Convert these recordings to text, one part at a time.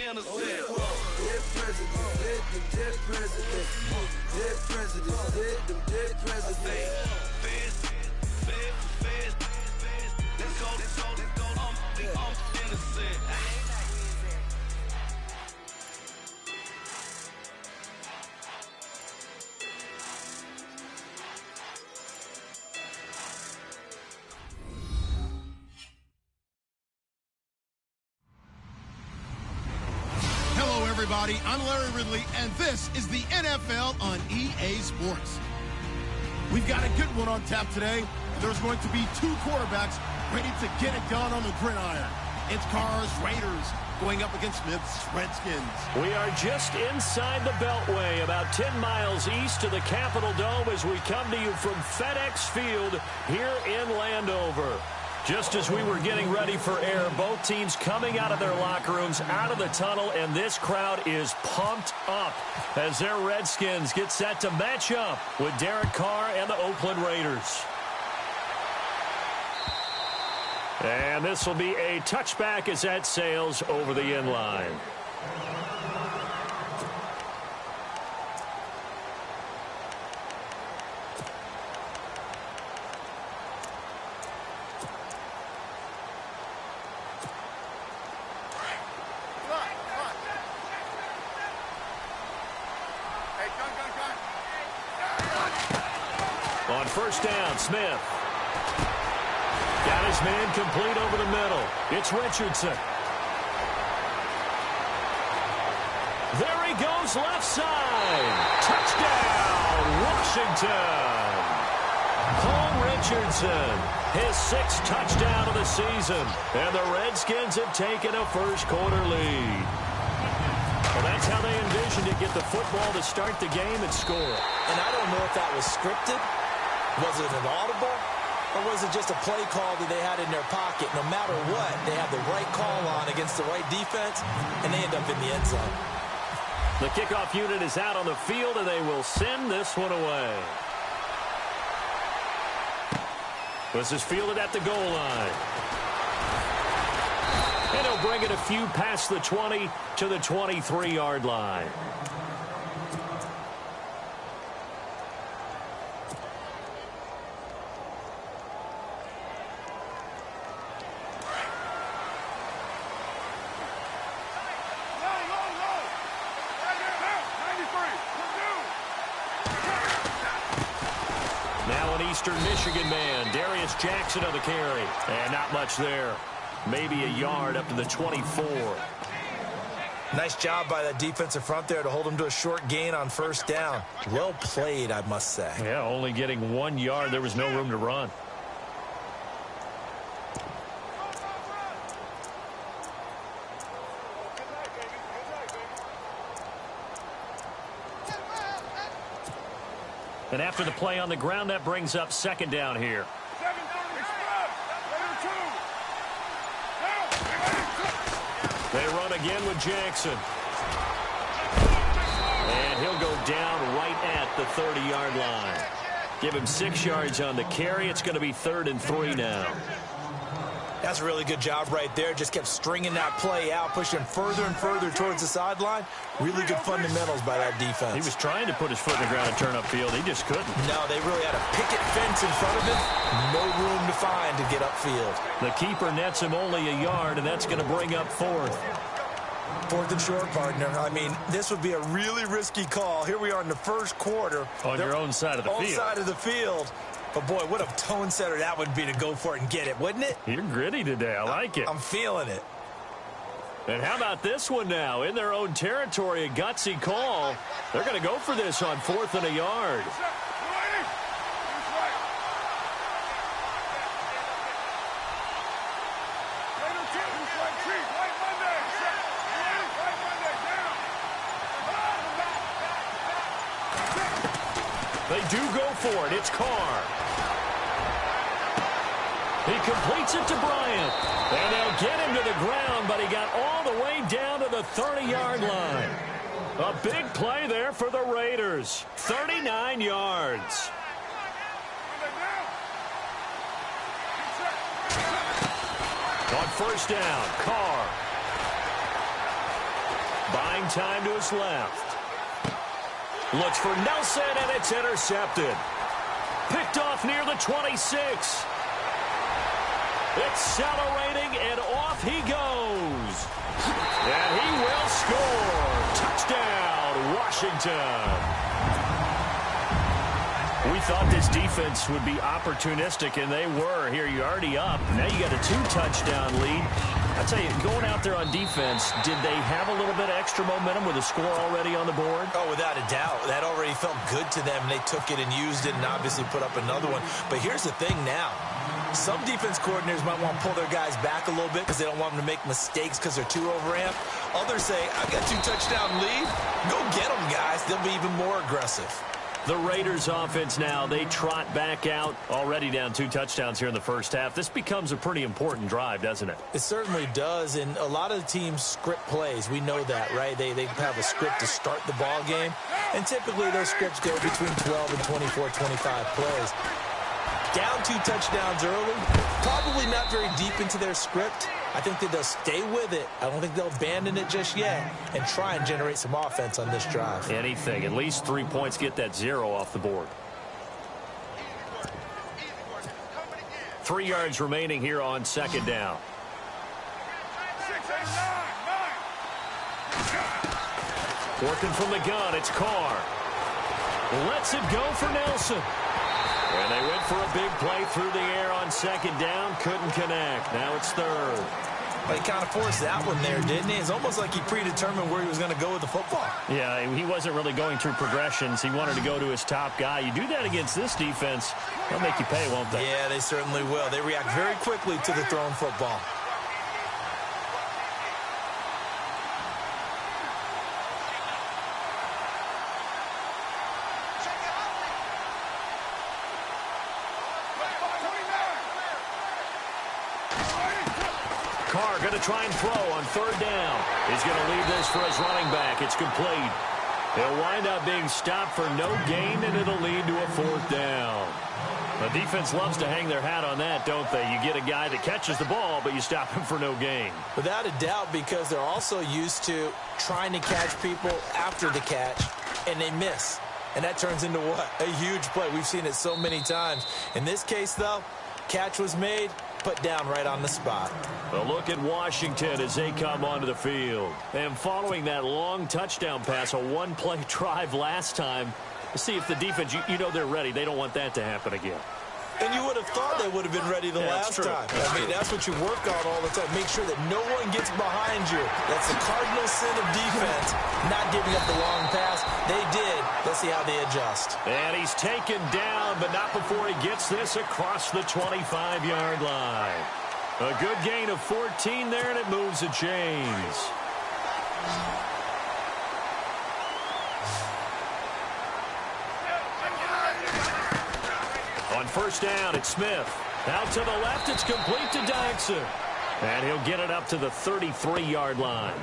innocent. Dead presidents, dead them dead presidents. Dead presidents, dead them dead presidents. Feds. Let's go. I'm innocent. Everybody, I'm Larry Ridley, and this is the NFL on EA Sports. We've got a good one on tap today. There's going to be two quarterbacks ready to get it done on the gridiron. It's Carr's Raiders going up against Smith's Redskins. We are just inside the Beltway, about 10 miles east of the Capitol Dome as we come to you from FedEx Field here in Landover. Just as we were getting ready for air, both teams coming out of their locker rooms, out of the tunnel, and this crowd is pumped up as their Redskins get set to match up with Derek Carr and the Oakland Raiders. And this will be a touchback as that sails over the end line. On first down, Smith. Got his man complete over the middle. It's Richardson. There he goes, left side. Touchdown, Washington. Paul Richardson, his sixth touchdown of the season. And the Redskins have taken a first-quarter lead. Well, that's how they envisioned it, get the football to start the game and score. And I don't know if that was scripted. Was it an audible? Or was it just a play call that they had in their pocket? No matter what, they have the right call on against the right defense, and they end up in the end zone. The kickoff unit is out on the field, and they will send this one away. This is fielded at the goal line. And he'll bring it a few past the 20 to the 23-yard line. Now an Eastern Michigan man, Darius Jackson on the carry. And not much there. Maybe a yard up to the 24. Nice job by that defensive front there to hold them to a short gain on first down. Well played, I must say. Yeah, only getting 1 yard. There was no room to run. And after the play on the ground, that brings up second down here. They run again with Jackson. And he'll go down right at the 30-yard line. Give him 6 yards on the carry. It's going to be 3rd and 3 now. That's a really good job right there. Just kept stringing that play out, pushing further and further towards the sideline. Really good fundamentals by that defense. He was trying to put his foot in the ground and turn upfield. He just couldn't. No, they really had a picket fence in front of him. No room to find to get upfield. The keeper nets him only a yard, and that's going to bring up 4th. 4th and short, partner. I mean, this would be a really risky call. Here we are in the first quarter. On your own side of the field. Own side of the field. But, boy, what a tone setter that would be to go for it and get it, wouldn't it? You're gritty today. I like it. I'm feeling it. And how about this one now? In their own territory, a gutsy call. They're going to go for this on 4th and a yard. They do go for it. It's Carr. He completes it to Bryant. And they'll get him to the ground, but he got all the way down to the 30-yard line. A big play there for the Raiders. 39 yards. On first down, Carr. Buying time to his left. Looks for Nelson, and it's intercepted. Picked off near the 26. Accelerating, and off he goes. And he will score. Touchdown, Washington. We thought this defense would be opportunistic, and they were. Here, you're already up. Now you got a 2-touchdown lead. I tell you, going out there on defense, did they have a little bit of extra momentum with a score already on the board? Oh, without a doubt. That already felt good to them. They took it and used it and obviously put up another one. But here's the thing now. Some defense coordinators might want to pull their guys back a little bit because they don't want them to make mistakes because they're too overamped. Others say, I've got 2-touchdown lead. Go get them, guys. They'll be even more aggressive. The Raiders offense now, they trot back out, already down 2 touchdowns here in the first half. This becomes a pretty important drive, doesn't it? It certainly does, and a lot of the teams script plays. We know that, right? They have a script to start the ball game, and typically those scripts go between 12 and 24, 25 plays. Down 2 touchdowns early, probably not very deep into their script. I think that they'll stay with it. I don't think they'll abandon it just yet and try and generate some offense on this drive. Anything. At least 3 points, get that 0 off the board. 3 yards remaining here on second down. Working from the gun, it's Carr. Lets it go for Nelson. And they went for a big play through the air on second down. Couldn't connect. Now it's third. Well, he kind of forced that one there, didn't he? It's almost like he predetermined where he was going to go with the football. Yeah, he wasn't really going through progressions. He wanted to go to his top guy. You do that against this defense, they'll make you pay, won't they? Yeah, they certainly will. They react very quickly to the thrown football. Carr going to try and throw on third down. He's going to leave this for his running back. It's complete. He'll wind up being stopped for no gain, and it'll lead to a 4th down. The defense loves to hang their hat on that, don't they? You get a guy that catches the ball, but you stop him for no gain. Without a doubt, because they're also used to trying to catch people after the catch, and they miss. And that turns into what? A huge play. We've seen it so many times. In this case, though, catch was made, put down right on the spot. A look at Washington as they come onto the field. And following that long touchdown pass, a 1-play drive last time, see if the defense, you know they're ready. They don't want that to happen again. And you would have thought they would have been ready the last time. I mean, that's what you work on all the time. Make sure that no one gets behind you. That's the cardinal sin of defense, not giving up the long pass. They did. Let's see how they adjust. And he's taken down, but not before he gets this across the 25-yard line. A good gain of 14 there, and it moves the chains. On first down, it's Smith. Out to the left, it's complete to Dodson. And he'll get it up to the 33-yard line.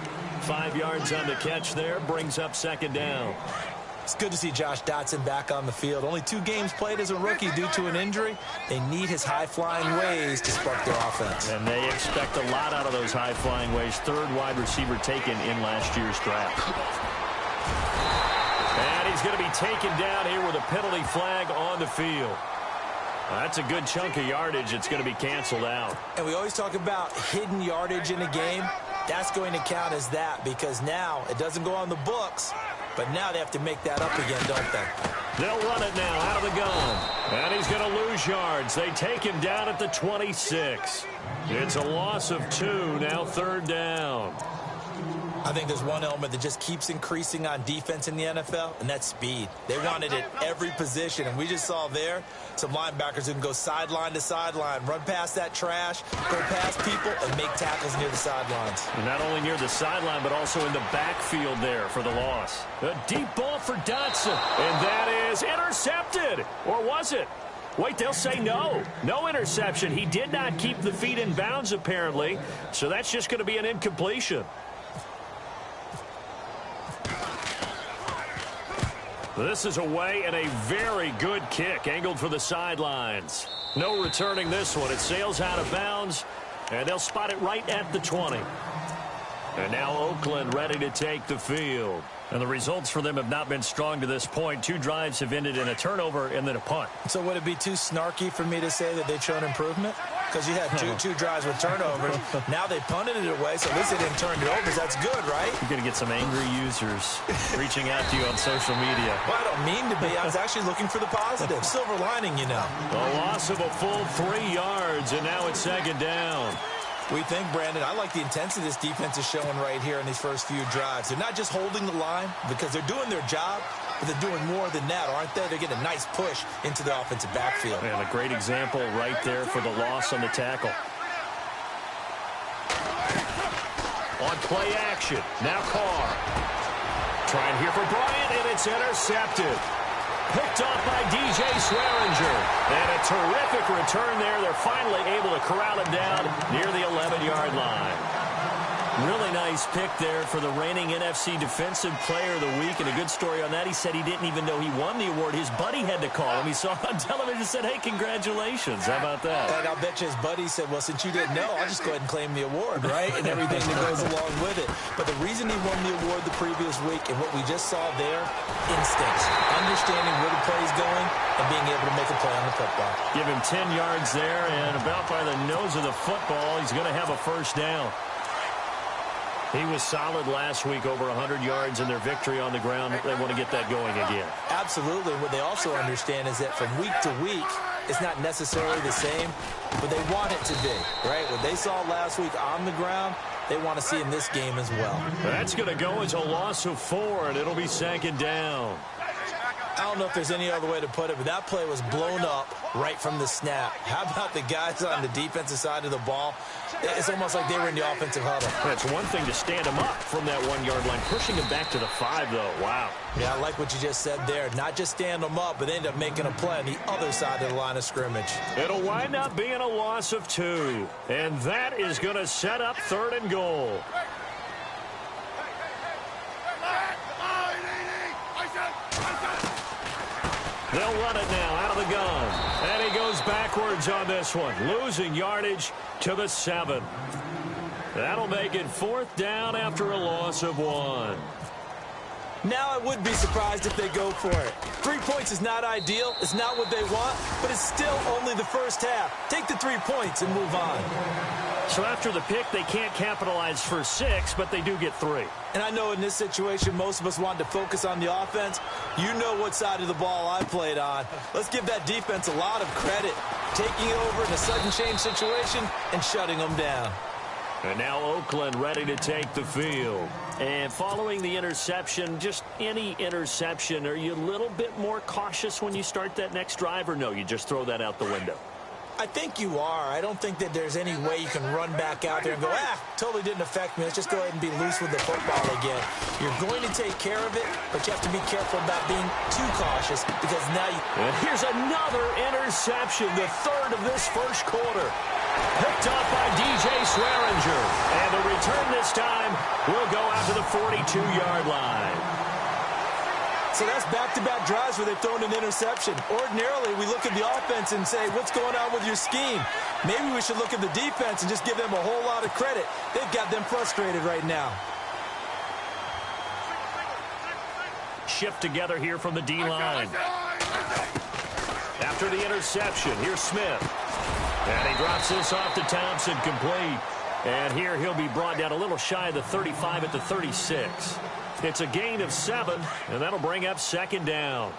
5 yards on the catch there, brings up second down. It's good to see Josh Dotson back on the field. Only 2 games played as a rookie due to an injury. They need his high-flying ways to spark their offense. And they expect a lot out of those high-flying ways. 3rd wide receiver taken in last year's draft. And he's going to be taken down here with a penalty flag on the field. That's a good chunk of yardage. It's going to be canceled out. And we always talk about hidden yardage in a game. That's going to count as that because now it doesn't go on the books, but now they have to make that up again, don't they? They'll run it now out of the gun. And he's going to lose yards. They take him down at the 26. It's a loss of 2, now 3rd down. I think there's one element that just keeps increasing on defense in the NFL, and that's speed. They want it at every position, and we just saw there some linebackers who can go sideline to sideline, run past that trash, go past people, and make tackles near the sidelines. And not only near the sideline, but also in the backfield there for the loss. A deep ball for Dotson, and that is intercepted. Or was it? Wait, they'll say no. No interception. He did not keep the feet in bounds, apparently, so that's just going to be an incompletion. This is away and a very good kick angled for the sidelines. No returning this one. It sails out of bounds, and they'll spot it right at the 20. And now Oakland ready to take the field. And the results for them have not been strong to this point. 2 drives have ended in a turnover and then a punt. So would it be too snarky for me to say that they've shown improvement? Because you had two drives with turnovers. Now they punted it away, so at least they didn't turn it over. That's good, right? You're going to get some angry users reaching out to you on social media. Well, I don't mean to be. I was actually looking for the positive. Silver lining, you know. A loss of a full 3 yards, and now it's 2nd down. We think, Brandon, I like the intensity this defense is showing right here in these first few drives. They're not just holding the line because they're doing their job, but they're doing more than that, aren't they? They're getting a nice push into the offensive backfield. And a great example right there for the loss on the tackle. On play action, now Carr. Trying here for Bryant, and it's intercepted. Picked off by dgreazy716. And a terrific return there. They're finally able to corral him down near the 11-yard line. Really nice pick there for the reigning NFC Defensive Player of the Week. And a good story on that. He said he didn't even know he won the award. His buddy had to call him. He saw it on television and said, hey, congratulations. How about that? And I'll bet you his buddy said, well, since you didn't know, I'll just go ahead and claim the award, right? And everything that goes along with it. But the reason he won the award the previous week and what we just saw there, instincts, understanding where the play is going and being able to make a play on the football. Give him 10 yards there, and about by the nose of the football, he's going to have a first down. He was solid last week, over 100 yards in their victory on the ground. They want to get that going again. Absolutely. What they also understand is that from week to week, it's not necessarily the same, but they want it to be, right? What they saw last week on the ground, they want to see in this game as well. That's going to go as a loss of 4, and it'll be 2nd down. I don't know if there's any other way to put it, but that play was blown up right from the snap. How about the guys on the defensive side of the ball? It's almost like they were in the offensive huddle. It's one thing to stand him up from that 1-yard line. Pushing him back to the 5, though. Wow. Yeah, I like what you just said there. Not just stand them up, but they end up making a play on the other side of the line of scrimmage. It'll wind up being a loss of 2. And that is going to set up 3rd and goal. They'll run it now out of the gun. And he goes backwards on this one, losing yardage to the 7. That'll make it 4th down after a loss of 1. Now I would be surprised if they go for it. 3 points is not ideal. It's not what they want, but it's still only the first half. Take the 3 points and move on. So after the pick, they can't capitalize for 6, but they do get 3. And I know in this situation, most of us wanted to focus on the offense. You know what side of the ball I played on. Let's give that defense a lot of credit. Taking it over in a sudden change situation and shutting them down. And now Oakland ready to take the field. And following the interception, just any interception, are you a little bit more cautious when you start that next drive, or no, you just throw that out the window? I think you are. I don't think that there's any way you can run back out there and go, totally didn't affect me. Let's just go ahead and be loose with the football again. You're going to take care of it, but you have to be careful about being too cautious because now you... And here's another interception, the 3rd of this first quarter. Picked off by dgreazy716. And the return this time will go out to the 42-yard line. So that's back-to-back drives where they've thrown an interception. Ordinarily, we look at the offense and say, what's going on with your scheme? Maybe we should look at the defense and just give them a whole lot of credit. They've got them frustrated right now. Shift together here from the D-line. After the interception, here's Smith. And he drops this off to Thompson, complete. And here he'll be brought down a little shy of the 35 at the 36. It's a gain of 7, and that'll bring up 2nd down.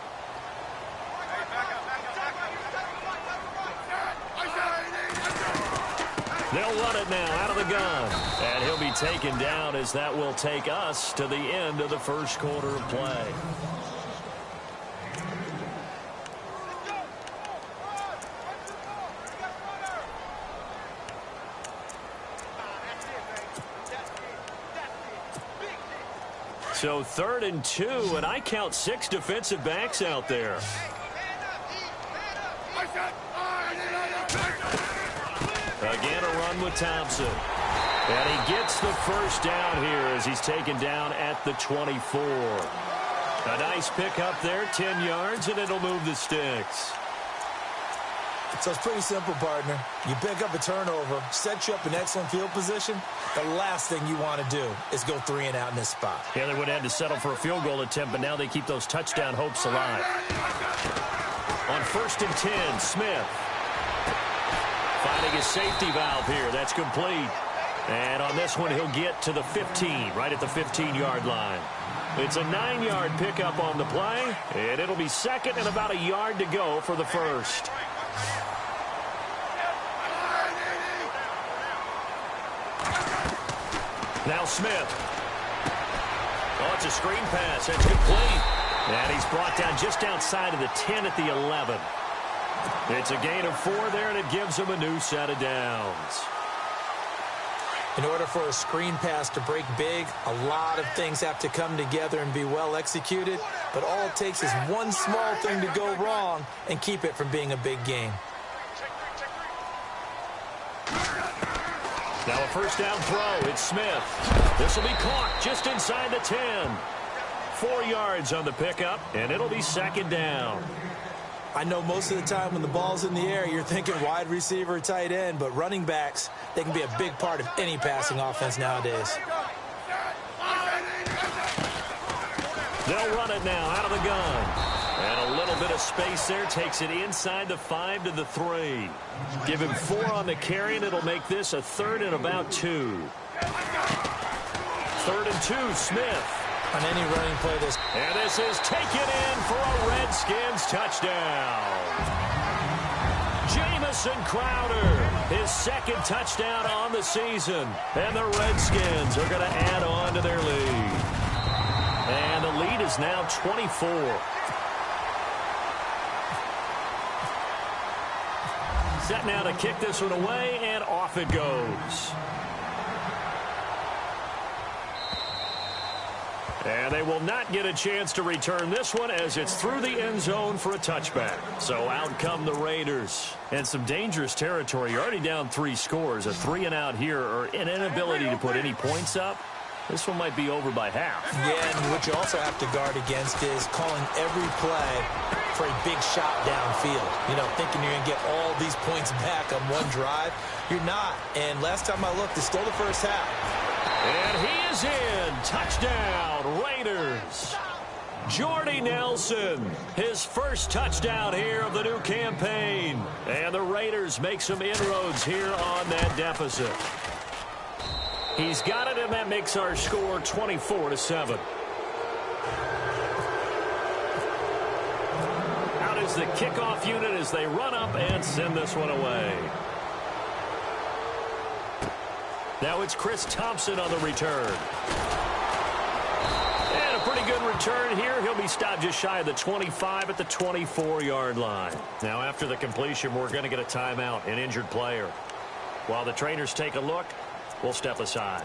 They'll run it now out of the gun. And he'll be taken down as that will take us to the end of the first quarter of play. So 3rd and 2, and I count 6 defensive backs out there. Again, a run with Thompson. And he gets the first down here as he's taken down at the 24. A nice pick up there, 10 yards, and it'll move the sticks. So it's pretty simple, partner. You pick up a turnover, set you up in excellent field position. The last thing you want to do is go 3 and out in this spot. Yeah, they would have had to settle for a field goal attempt, but now they keep those touchdown hopes alive. On 1st and 10, Smith. Finding his safety valve here. That's complete. And on this one, he'll get to the 15, right at the 15-yard line. It's a 9-yard pickup on the play, and it'll be second and about a yard to go for the first. Now Smith. Oh, it's a screen pass. That's complete. And he's brought down just outside of the 10 at the 11. It's a gain of 4 there, and it gives him a new set of downs. In order for a screen pass to break big, a lot of things have to come together and be well executed. But all it takes is one small thing to go wrong and keep it from being a big game. Now a first down throw. It's Smith. This will be caught just inside the 10. 4 yards on the pickup, and it'll be second down. I know most of the time when the ball's in the air, you're thinking wide receiver, tight end, but running backs, they can be a big part of any passing offense nowadays. They'll run it now out of the gun. And a little bit of space there takes it inside the 5 to the 3. Give him 4 on the carry, and it'll make this a 3rd and about 2. 3rd and 2, Smith. On any running play, this. And this is taken in for a Redskins touchdown. Jamison Crowder, his 2nd touchdown on the season. And the Redskins are going to add on to their lead. And the lead is now 24. Set now to kick this one away, and off it goes. And they will not get a chance to return this one as it's through the end zone for a touchback. So out come the Raiders. And some dangerous territory. You're already down 3 scores. A 3 and out here, or an inability to put any points up. This one might be over by half. Yeah, and what you also have to guard against is calling every play for a big shot downfield. You know, thinking you're going to get all these points back on one drive. You're not. And last time I looked, it's still the first half. And he is in. Touchdown, Raiders. Jordy Nelson, his first touchdown here of the new campaign. And the Raiders make some inroads here on that deficit. He's got it, and that makes our score 24-7. Out is the kickoff unit as they run up and send this one away. Now it's Chris Thompson on the return. And a pretty good return here. He'll be stopped just shy of the 25 at the 24-yard line. Now after the completion, we're going to get a timeout, an injured player. While the trainers take a look, we'll step aside.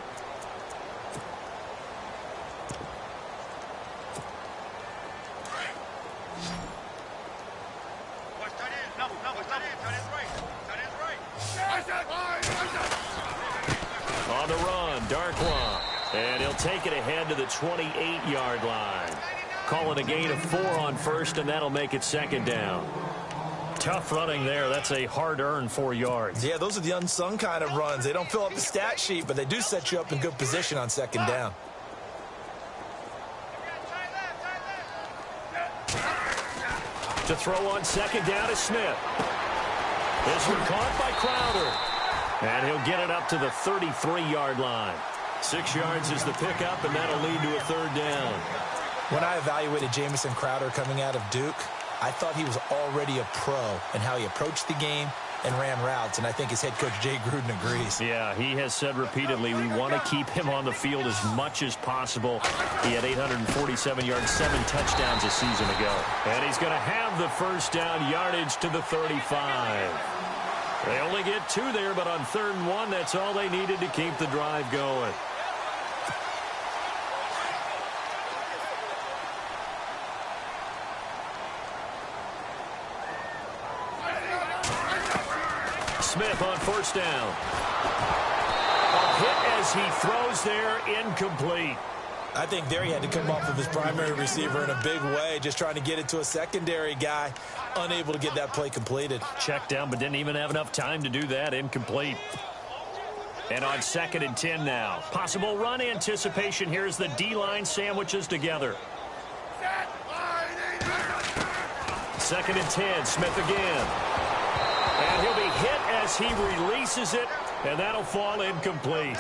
On the run, Darkwa. And he'll take it ahead to the 28-yard line. Calling a gain of 4 on first, and that'll make it second down. Tough running there. That's a hard-earned 4 yards. Yeah, those are the unsung kind of runs. They don't fill up the stat sheet, but they do set you up in good position on second down. To throw on second down is Smith. This one caught by Crowder. And he'll get it up to the 33-yard line. 6 yards is the pickup, and that'll lead to a 3rd down. When I evaluated Jamison Crowder coming out of Duke, I thought he was already a pro in how he approached the game and ran routes, and I think his head coach Jay Gruden agrees. Yeah, he has said repeatedly we want to keep him on the field as much as possible. He had 847 yards, 7 touchdowns a season ago. And he's going to have the first down yardage to the 35. They only get 2 there, but on 3rd and 1, that's all they needed to keep the drive going. Smith on first down. A hit as he throws there, incomplete. I think there he had to come off of his primary receiver in a big way, just trying to get it to a secondary guy, unable to get that play completed. Checked down, but didn't even have enough time to do that. Incomplete. And on 2nd and 10 now. Possible run anticipation. Here's the D-line sandwiches together. 2nd and 10, Smith again. And he'll be hit as he releases it, and that'll fall incomplete.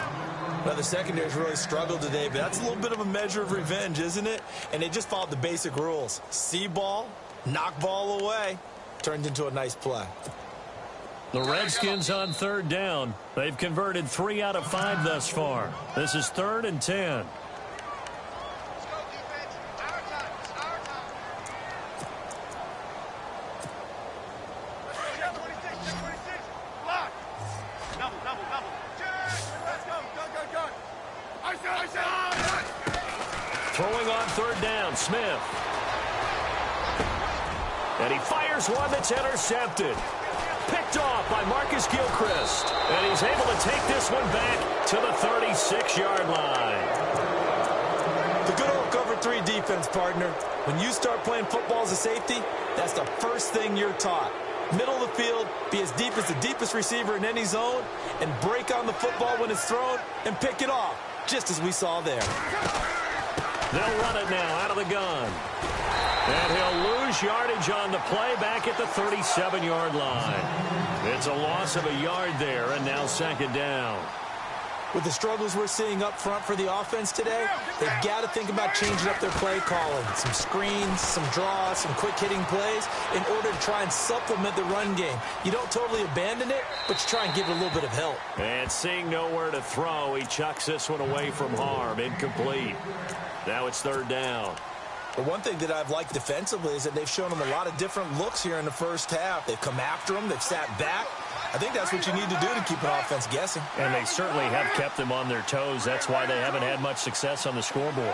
Now, the secondary's really struggled today, but that's a little bit of a measure of revenge, isn't it? And they just followed the basic rules. See ball, knock ball away. Turned into a nice play. The Redskins on 3rd down. They've converted 3 out of 5 thus far. This is 3rd and 10. Throwing on 3rd down, Smith. And he fires one that's intercepted. Picked off by Marcus Gilchrist. And he's able to take this one back to the 36-yard line. The good old cover 3 defense, partner. When you start playing football as a safety, that's the first thing you're taught. Middle of the field, be as deep as the deepest receiver in any zone, and break on the football when it's thrown and pick it off, just as we saw there. They'll run it now out of the gun. And he'll lose yardage on the play back at the 37-yard line. It's a loss of a yard there, and now 2nd down. With the struggles we're seeing up front for the offense today, they've got to think about changing up their play calling. Some screens, some draws, some quick-hitting plays in order to try and supplement the run game. You don't totally abandon it, but you try and give it a little bit of help. And seeing nowhere to throw, he chucks this one away from harm. Incomplete. Now it's 3rd down. The one thing that I've liked defensively is that they've shown them a lot of different looks here in the first half. They've come after them. They've sat back. I think that's what you need to do to keep an offense guessing. And they certainly have kept them on their toes. That's why they haven't had much success on the scoreboard.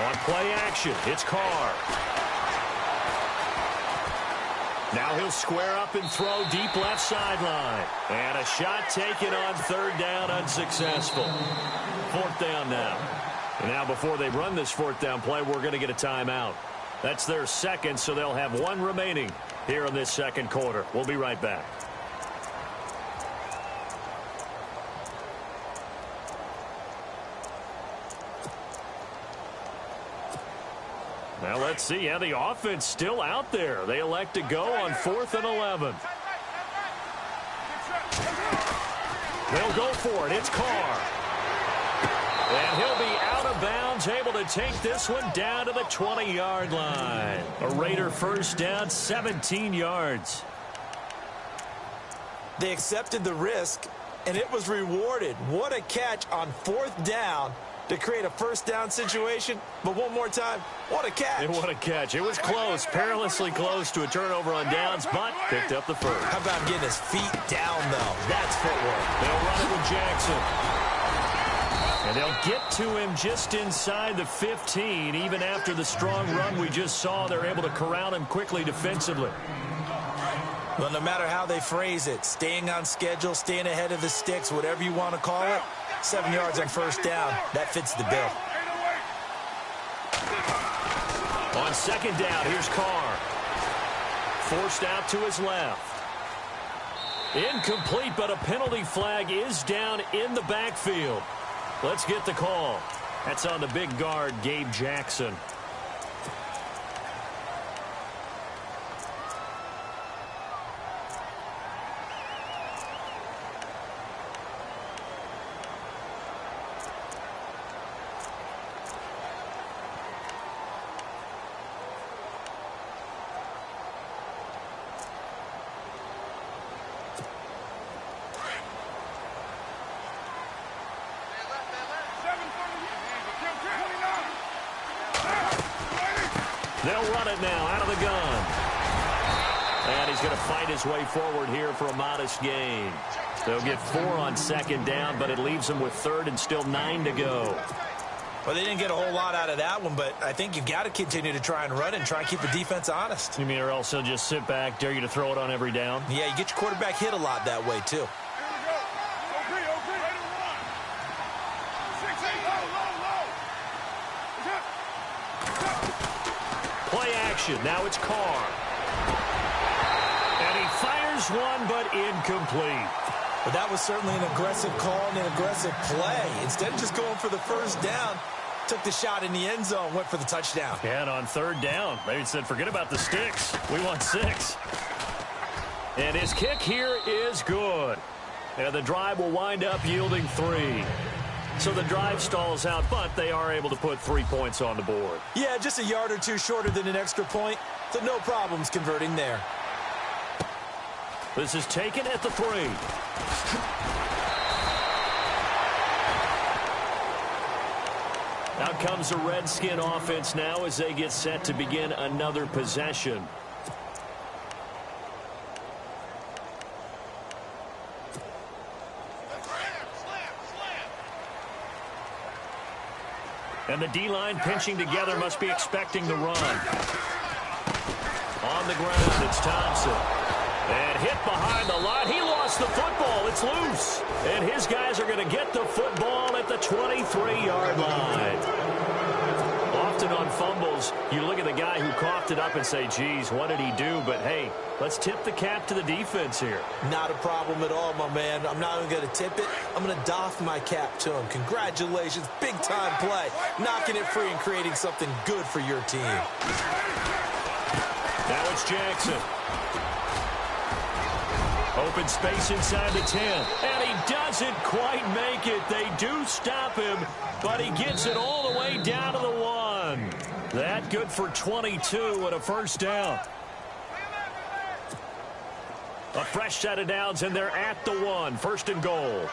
On play action, it's Carr. Now he'll square up and throw deep left sideline. And a shot taken on 3rd down, unsuccessful. 4th down now. And now before they run this 4th down play, we're going to get a timeout. That's their 2nd, so they'll have 1 remaining here in this 2nd quarter. We'll be right back. Now let's see. Yeah, the offense still out there. They elect to go on 4th and 11. They'll go for it. It's Carr. And he'll be out of bounds, able to take this one down to the 20-yard line. A Raider 1st down, 17 yards. They accepted the risk, and it was rewarded. What a catch on 4th down to create a 1st down situation. But one more time, what a catch. And what a catch. It was close, perilously close to a turnover on downs, but picked up the 1st. How about getting his feet down, though? That's footwork. They'll run it with Jackson. And they'll get to him just inside the 15. Even after the strong run we just saw, they're able to corral him quickly defensively. Well, no matter how they phrase it, staying on schedule, staying ahead of the sticks, whatever you want to call it, 7 yards on 1st down, that fits the bill. On 2nd down, here's Carr. Forced out to his left. Incomplete, but a penalty flag is down in the backfield. Let's get the call. That's on the big guard, Gabe Jackson. They'll run it now out of the gun. And he's going to fight his way forward here for a modest gain. They'll get 4 on 2nd down, but it leaves them with 3rd and still 9 to go. Well, they didn't get a whole lot out of that one, but I think you've got to continue to try and run and try and keep the defense honest. You mean or else they'll just sit back, dare you to throw it on every down? Yeah, you get your quarterback hit a lot that way, too. Play action. Now it's Carr. And he fires one, but incomplete. But that was certainly an aggressive call and an aggressive play. Instead of just going for the first down, took the shot in the end zone, went for the touchdown. And on third down, maybe said, forget about the sticks. We want 6. And his kick here is good. And the drive will wind up yielding 3. So the drive stalls out, but they are able to put 3 points on the board. Yeah, just a yard or two shorter than an extra point, so no problems converting there. This is taken at the 3. Out comes the Redskin offense now as they get set to begin another possession. And the D-line pinching together must be expecting the run. On the ground, it's Thompson. And hit behind the line. He lost the football. It's loose. And his guys are going to get the football at the 23-yard line. Often on fumbles, you look at the guy who coughed it up and say, geez, what did he do? But, hey, let's tip the cap to the defense here. Not a problem at all, my man. I'm not even going to tip it. I'm going to doff my cap to him. Congratulations. Big-time play. Knocking it free and creating something good for your team. Now it's Jackson. Open space inside the 10. And he doesn't quite make it. They do stop him, but he gets it all the way down to the 1. That good for 22 and a first down. A fresh set of downs, and they're at the 1. First and goal.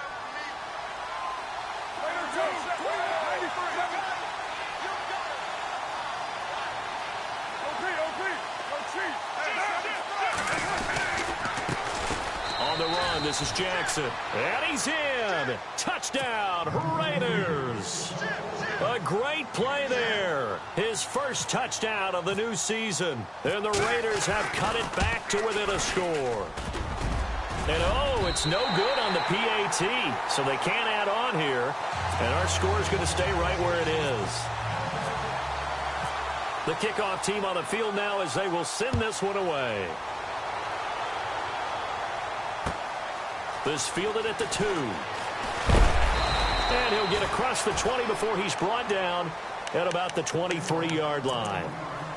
On the run, this is Jackson. And he's in. Touchdown, Raiders. A great play there. His first touchdown of the new season. And the Raiders have cut it back to within a score. And, oh, it's no good on the PAT. So they can't add on here. And our score is going to stay right where it is. The kickoff team on the field now as they will send this one away. This fielded at the 2. And he'll get across the 20 before he's brought down at about the 23-yard line.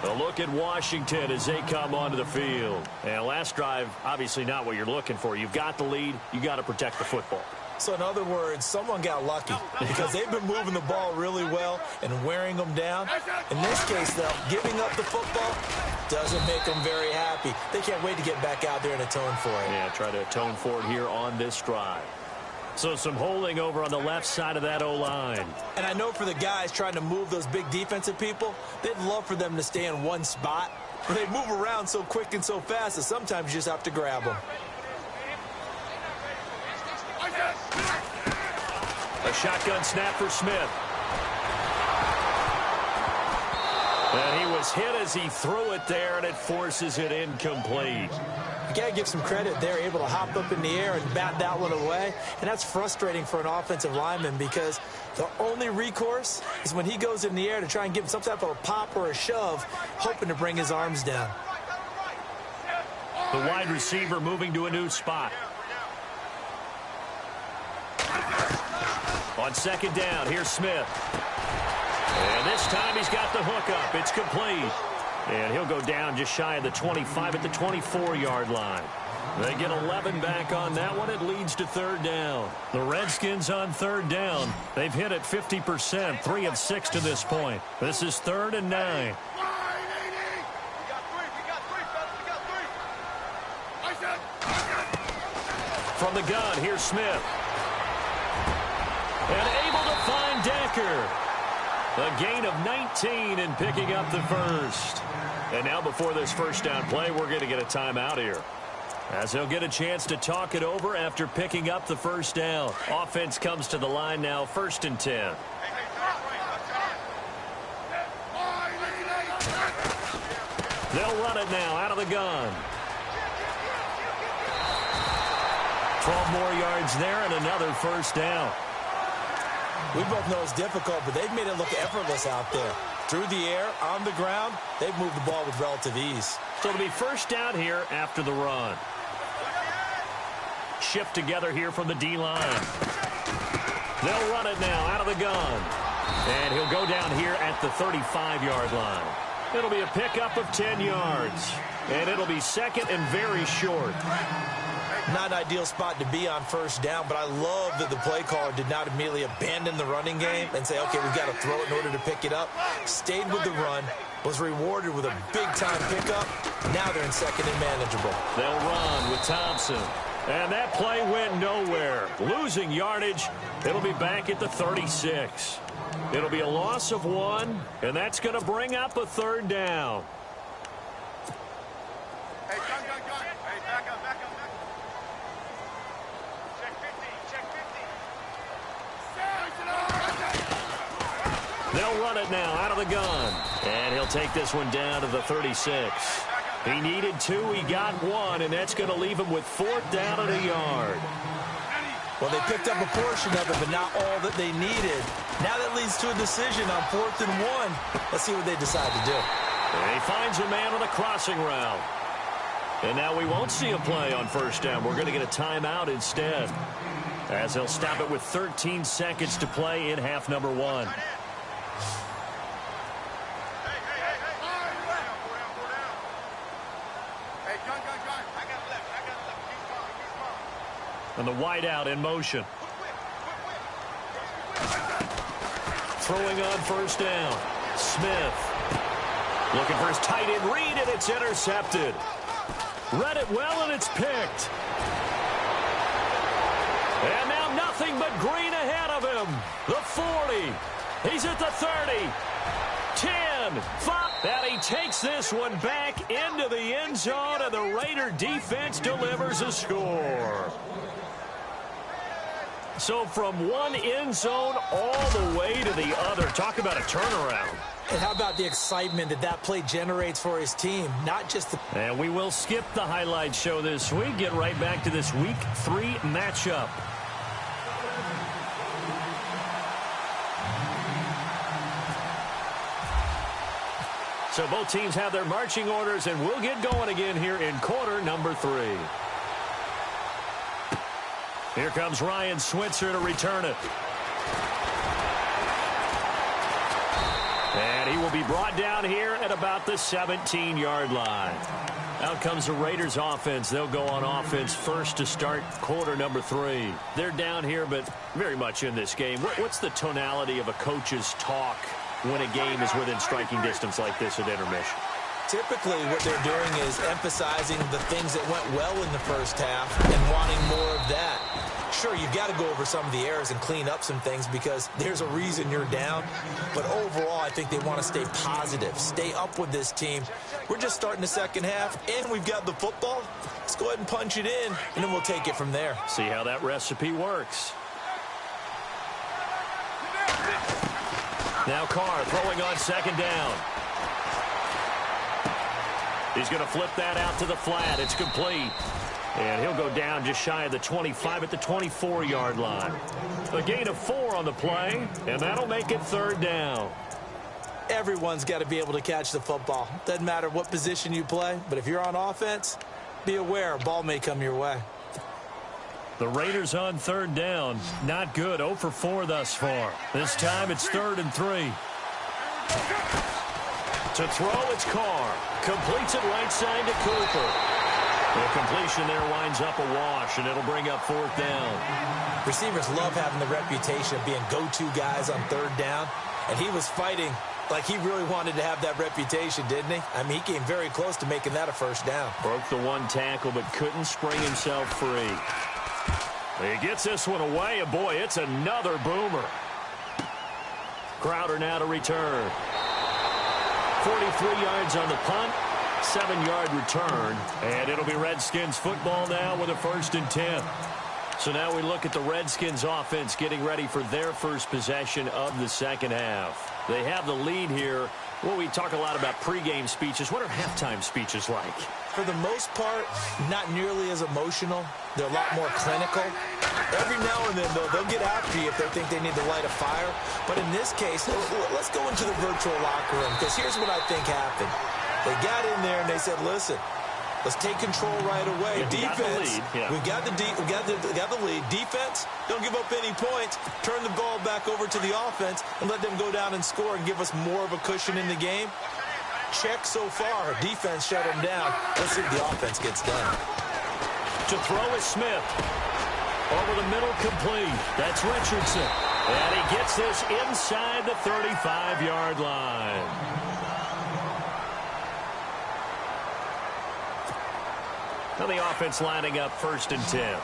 A look at Washington as they come onto the field. And last drive, obviously not what you're looking for. You've got the lead. You got to protect the football. So in other words, someone got lucky because they've been moving the ball really well and wearing them down. In this case, though, giving up the football doesn't make them very happy. They can't wait to get back out there and atone for it. Yeah, try to atone for it here on this drive. So some holding over on the left side of that O-line. And I know for the guys trying to move those big defensive people, they'd love for them to stay in one spot. But they move around so quick and so fast that sometimes you just have to grab them. A shotgun snap for Smith. And he was hit as he threw it there, and it forces it incomplete. You got to give some credit. They're able to hop up in the air and bat that one away. And that's frustrating for an offensive lineman because the only recourse is when he goes in the air to try and give him some type of a pop or a shove, hoping to bring his arms down. The wide receiver moving to a new spot. On second down, here's Smith. And this time he's got the hook up. It's complete. And he'll go down just shy of the 25 at the 24-yard line. They get 11 back on that one. It leads to third down. The Redskins on third down. They've hit it 50%, 3 of 6 to this point. This is 3rd and 9. From the gun, here's Smith. And able to find Decker. A gain of 19 and picking up the first. And now before this first down play, we're going to get a timeout here, as they'll get a chance to talk it over after picking up the first down. Offense comes to the line now, 1st and 10. They'll run it now out of the gun. 12 more yards there and another first down. We both know it's difficult, but they've made it look effortless out there. Through the air, on the ground, they've moved the ball with relative ease. So it'll be first down here after the run. Shift together here from the D-line. They'll run it now out of the gun. And he'll go down here at the 35-yard line. It'll be a pickup of 10 yards. And it'll be second and very short. Not an ideal spot to be on first down, but I love that the play caller did not immediately abandon the running game and say, okay, we've got to throw it in order to pick it up. Stayed with the run, was rewarded with a big-time pickup. Now they're in second and manageable. They'll run with Thompson. And that play went nowhere. Losing yardage. It'll be back at the 36. It'll be a loss of 1, and that's going to bring up a third down. Hey, gun. Hey, back up. Check 50. They'll run it now out of the gun. And he'll take this one down to the 36. He needed 2, he got 1, and that's going to leave him with 4th down at a yard. Well, they picked up a portion of it, but not all that they needed. Now that leads to a decision on 4th and 1. Let's see what they decide to do. And he finds a man on a crossing route. And now we won't see a play on first down. We're going to get a timeout instead, as they'll stop it with 13 seconds to play in half number 1. And the wideout in motion. Throwing on first down. Smith. Looking for his tight end read, and it's intercepted. Read it well, and it's picked. And now nothing but green ahead of him. The 40. He's at the 30. 10. 5. And he takes this one back into the end zone, and the Raider defense delivers a score. So from one end zone all the way to the other. Talk about a turnaround. And how about the excitement that play generates for his team? Not just the... And we will skip the highlight show this week. Get right back to this Week 3 matchup. So both teams have their marching orders, and we'll get going again here in quarter number 3. Here comes Ryan Switzer to return it. And he will be brought down here at about the 17-yard line. Out comes the Raiders offense. They'll go on offense first to start quarter number 3. They're down here, but very much in this game. What's the tonality of a coach's talk when a game is within striking distance like this at intermission? Typically, what they're doing is emphasizing the things that went well in the first half and wanting more of that. Sure, you've got to go over some of the errors and clean up some things because there's a reason you're down. But overall, I think they want to stay positive, stay up with this team. We're just starting the second half, and we've got the football. Let's go ahead and punch it in, and then we'll take it from there. See how that recipe works. Now Carr throwing on second down. He's going to flip that out to the flat. It's complete. And he'll go down just shy of the 25 at the 24-yard line. A gain of 4 on the play, and that'll make it third down. Everyone's got to be able to catch the football. Doesn't matter what position you play, but if you're on offense, be aware a ball may come your way. The Raiders on third down. Not good. 0 for 4 thus far. This time it's 3rd and 3. To throw, it's Carr. Completes it right side to Cooper. The completion there winds up a wash, and it'll bring up 4th down. Receivers love having the reputation of being go-to guys on third down, and he was fighting like he really wanted to have that reputation, didn't he? I mean, he came very close to making that a first down. Broke the one tackle, but couldn't spring himself free. He gets this one away, and boy, it's another boomer. Crowder now to return. 43 yards on the punt, 7-yard return, and it'll be Redskins football now with a 1st and 10. So now we look at the Redskins offense getting ready for their first possession of the second half. They have the lead here. Well, we talk a lot about pregame speeches. What are halftime speeches like? For the most part, not nearly as emotional. They're a lot more clinical. Every now and then, though, they'll get after you if they think they need to light a fire. But in this case, let's go into the virtual locker room, because here's what I think happened. They got in there and they said, listen, let's take control right away. Defense, we got the lead. Defense, don't give up any points. Turn the ball back over to the offense and let them go down and score and give us more of a cushion in the game. Check so far. Defense shut them down. Let's see if the offense gets done. To throw is Smith. Over the middle, complete. That's Richardson. And he gets this inside the 35-yard line. Now the offense lining up 1st and 10.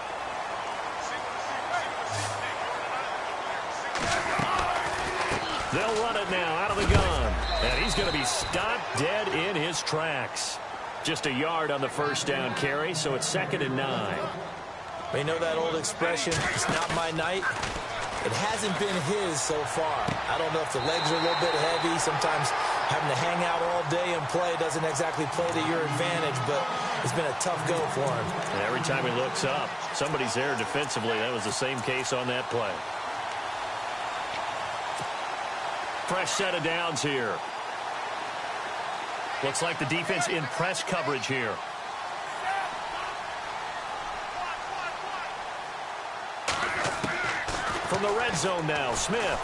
They'll run it now out of the gun. And he's going to be stopped dead in his tracks. Just a yard on the first down carry, so it's 2nd and 9. You know that old expression, it's not my night? It hasn't been his so far. I don't know if the legs are a little bit heavy. Sometimes having to hang out all day and play doesn't exactly play to your advantage, but it's been a tough go for him. And every time he looks up, somebody's there defensively. That was the same case on that play. Fresh set of downs here. Looks like the defense in press coverage here. From the red zone now, Smith.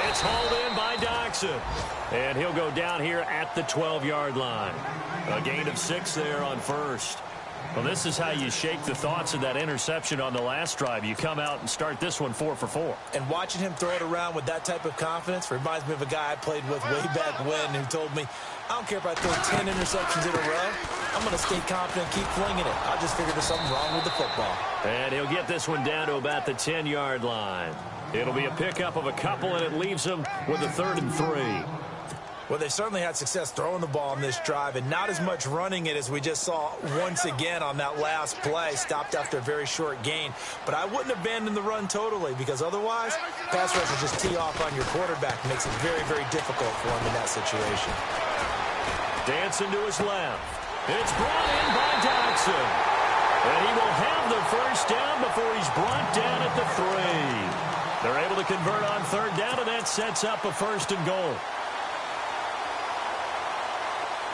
It's hauled in by Doxson. And he'll go down here at the 12-yard line. A gain of 6 there on first. Well, this is how you shake the thoughts of that interception on the last drive. You come out and start this one 4 for 4. And watching him throw it around with that type of confidence reminds me of a guy I played with way back when who told me, I don't care if I throw 10 interceptions in a row. I'm going to stay confident and keep flinging it. I just figured there's something wrong with the football. And he'll get this one down to about the 10-yard line. It'll be a pickup of a couple, and it leaves him with a 3rd and 3. Well, they certainly had success throwing the ball on this drive and not as much running it as we just saw once again on that last play. Stopped after a very short gain. But I wouldn't abandon the run totally, because otherwise, pass rush will just tee off on your quarterback. Makes it very, very difficult for him in that situation. Dancing to his left. It's brought in by Doxson. And he will have the first down before he's brought down at the 3. They're able to convert on 3rd down, and that sets up a 1st and goal.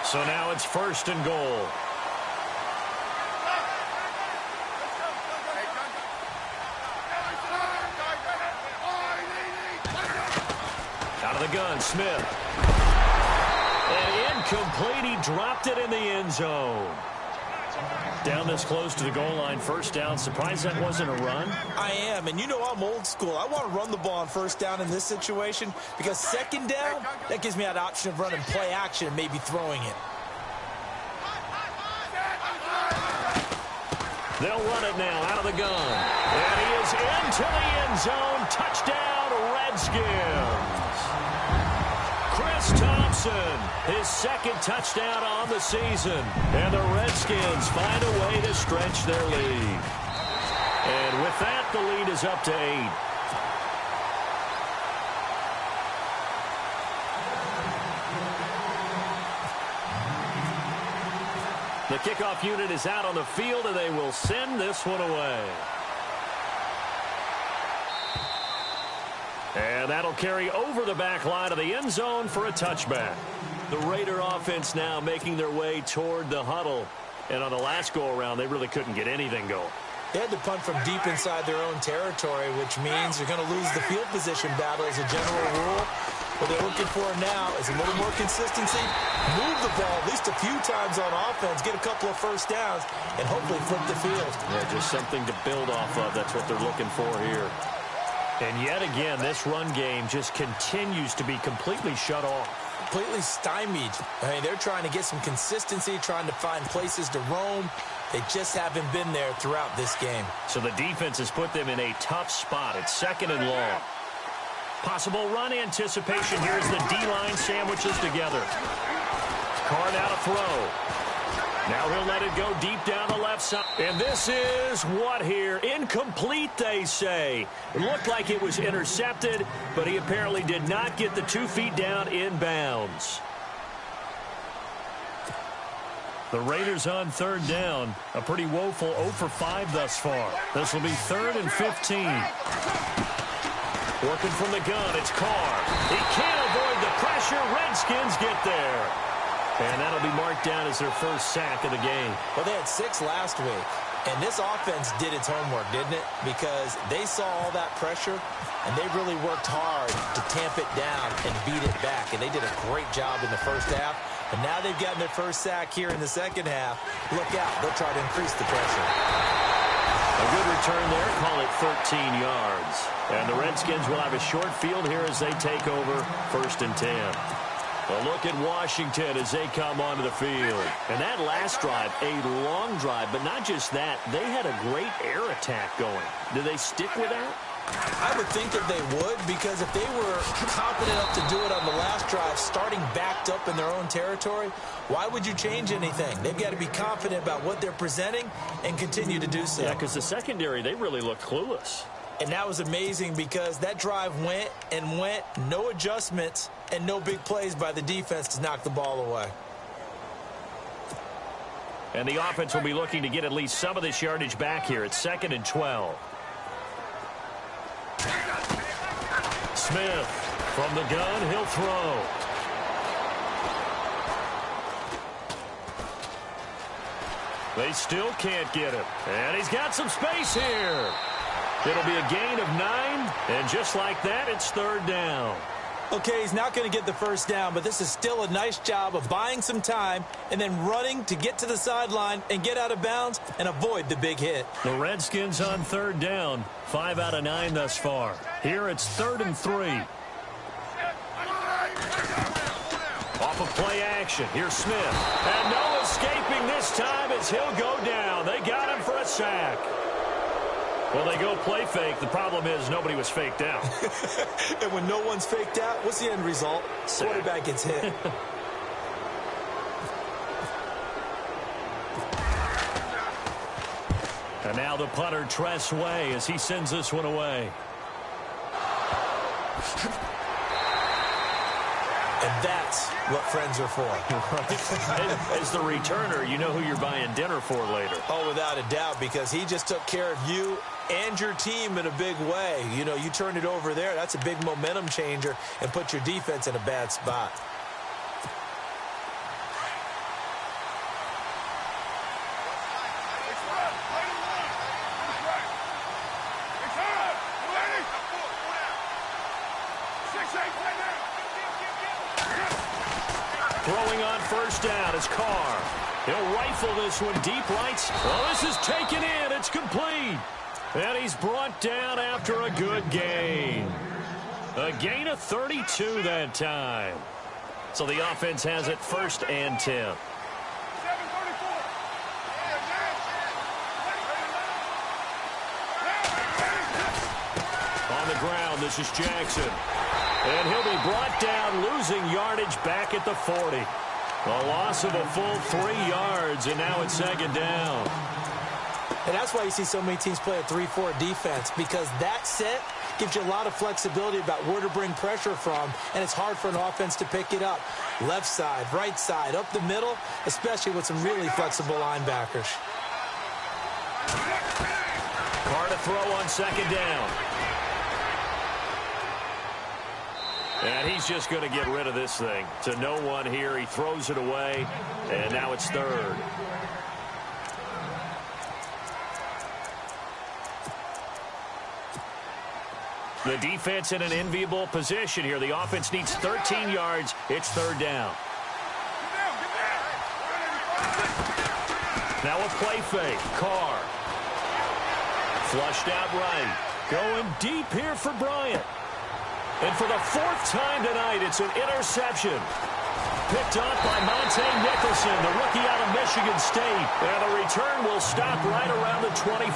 So now it's 1st and goal. Out of the gun, Smith. And incomplete. He dropped it in the end zone. Down this close to the goal line, 1st down. Surprised that wasn't a run? I am, and you know I'm old school. I want to run the ball on 1st down in this situation, because 2nd down, that gives me that option of running play action and maybe throwing it. They'll run it now out of the gun. And he is into the end zone. Touchdown, Redskins. Chris Thompson, his 2nd touchdown on the season. And the Redskins find a way to stretch their lead. And with that, the lead is up to 8. The kickoff unit is out on the field, and they will send this one away. And that'll carry over the back line of the end zone for a touchback. The Raider offense now making their way toward the huddle. And on the last go-around, they really couldn't get anything going. They had to punt from deep inside their own territory, which means you're going to lose the field position battle as a general rule. What they're looking for now is a little more consistency, move the ball at least a few times on offense, get a couple of 1st downs, and hopefully flip the field. Yeah, just something to build off of. That's what they're looking for here. And yet again, this run game just continues to be completely shut off. Completely stymied. I mean, they're trying to get some consistency, trying to find places to roam. They just haven't been there throughout this game. So the defense has put them in a tough spot. It's 2nd and long. Possible run anticipation here as the D-line sandwiches together. Carr now to throw. Now he'll let it go deep down the left side. And this is what here? Incomplete, they say. It looked like it was intercepted, but he apparently did not get the 2 feet down in bounds. The Raiders on third down. A pretty woeful 0 for 5 thus far. This will be 3rd and 15. Working from the gun, it's Carr. He can't avoid the pressure. Redskins get there. And that'll be marked down as their first sack of the game. Well, they had 6 last week. And this offense did its homework, didn't it? Because they saw all that pressure, and they really worked hard to tamp it down and beat it back. And they did a great job in the first half. And now they've gotten their first sack here in the second half. Look out. They'll try to increase the pressure. A good return there. Call it 13 yards. And the Redskins will have a short field here as they take over 1st and 10. A look at Washington as they come onto the field. And that last drive, a long drive, but not just that. They had a great air attack going. Do they stick with that? I would think that they would, because if they were confident enough to do it on the last drive, starting backed up in their own territory, why would you change anything? They've got to be confident about what they're presenting and continue to do so. Yeah, because the secondary, they really look clueless. And that was amazing because that drive went and went, no adjustments, and no big plays by the defense to knock the ball away. And the offense will be looking to get at least some of this yardage back here. It's 2nd and 12. Smith from the gun, he'll throw. They still can't get him. And he's got some space here. It'll be a gain of 9, and just like that, it's 3rd down. Okay, he's not going to get the first down, but this is still a nice job of buying some time and then running to get to the sideline and get out of bounds and avoid the big hit. The Redskins on 3rd down, 5 out of 9 thus far. Here it's 3rd and 3. Off of play action, here's Smith. And no escaping this time as he'll go down. They got him for a sack. Well, they go play fake. The problem is nobody was faked out. And when no one's faked out, what's the end result? Sack. Quarterback gets hit. And now the punter, Tress Way, as he sends this one away. And that's what friends are for. As the returner, you know who you're buying dinner for later. Oh, without a doubt, because he just took care of you and your team in a big way. You know, you turned it over there. That's a big momentum changer and put your defense in a bad spot. Throwing on 1st down is Carr. He'll rifle this one deep right. Oh, this is taken in. It's complete. And he's brought down after a good gain. A gain of 32 that time. So the offense has it 1st and 10. On the ground, this is Jackson. And he'll be brought down, losing yardage back at the 40. A loss of a full 3 yards, and now it's 2nd down. And that's why you see so many teams play a 3-4 defense, because that set gives you a lot of flexibility about where to bring pressure from, and it's hard for an offense to pick it up. Left side, right side, up the middle, especially with some really flexible linebackers. Carr to throw on 2nd down. And he's just going to get rid of this thing. To no one here. He throws it away, and now it's 3rd. The defense in an enviable position here. The offense needs 13 yards. It's 3rd down. Now a play fake. Carr. Flushed out right. Going deep here for Bryant. And for the 4th time tonight, it's an interception. Picked off by Monte Nicholson, the rookie out of Michigan State. And the return will stop right around the 25.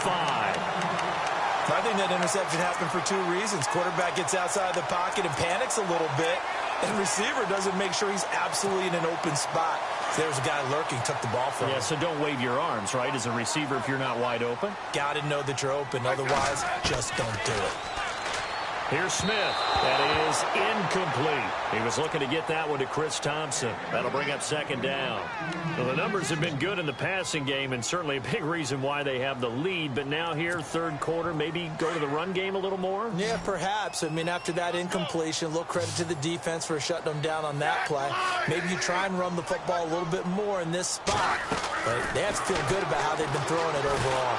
I think that interception happened for 2 reasons. Quarterback gets outside the pocket and panics a little bit. And the receiver doesn't make sure he's absolutely in an open spot. So there's a guy lurking, took the ball from him. Yeah, so don't wave your arms, right, as a receiver if you're not wide open. Got to know that you're open. Otherwise, just don't do it. Here's Smith. That is incomplete. He was looking to get that one to Chris Thompson. That'll bring up second down. Well, the numbers have been good in the passing game, and certainly a big reason why they have the lead. But now here, third quarter, maybe go to the run game a little more? Yeah, perhaps. I mean, after that incompletion, a little credit to the defense for shutting them down on that play. Maybe you try and run the football a little bit more in this spot. But they have to feel good about how they've been throwing it overall.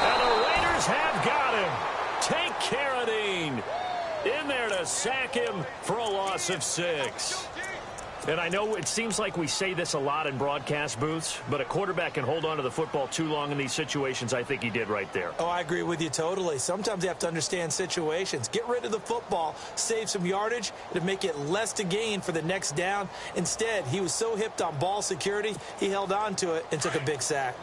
And the Raiders have got him. Take Carradine in there to sack him for a loss of 6. And I know it seems like we say this a lot in broadcast booths, but a quarterback can hold on to the football too long in these situations. I think he did right there. Oh, I agree with you totally. Sometimes you have to understand situations. Get rid of the football, save some yardage, to make it less to gain for the next down. Instead, he was so hipped on ball security, he held on to it and took a big sack.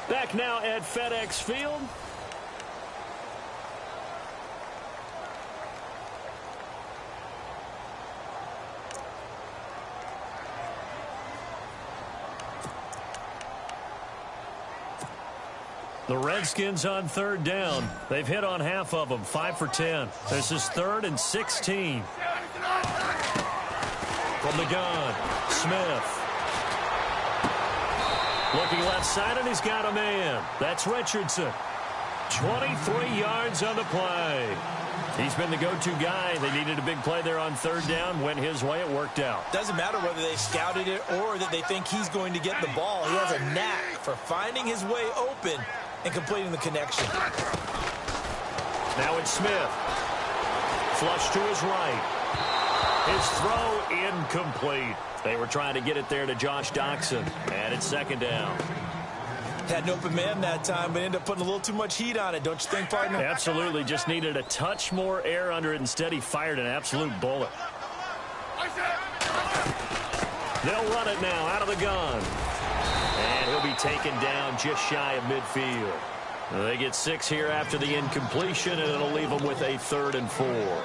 Back now at FedEx Field. The Redskins on third down. They've hit on half of them, 5 for 10. This is 3rd and 16. From the gun, Smith. Looking left side, and he's got a man. That's Richardson. 23 yards on the play. He's been the go-to guy. They needed a big play there on third down. Went his way. It worked out. Doesn't matter whether they scouted it or that they think he's going to get the ball. He has a knack for finding his way open and completing the connection. Now it's Smith. Flush to his right. His throw incomplete. They were trying to get it there to Josh Doxson. And it's second down. Had an open man that time, but ended up putting a little too much heat on it, don't you think, partner? Absolutely. Just needed a touch more air under it. Instead, he fired an absolute bullet. They'll run it now out of the gun. And he'll be taken down just shy of midfield. They get 6 here after the incompletion, and it'll leave them with a 3rd and 4.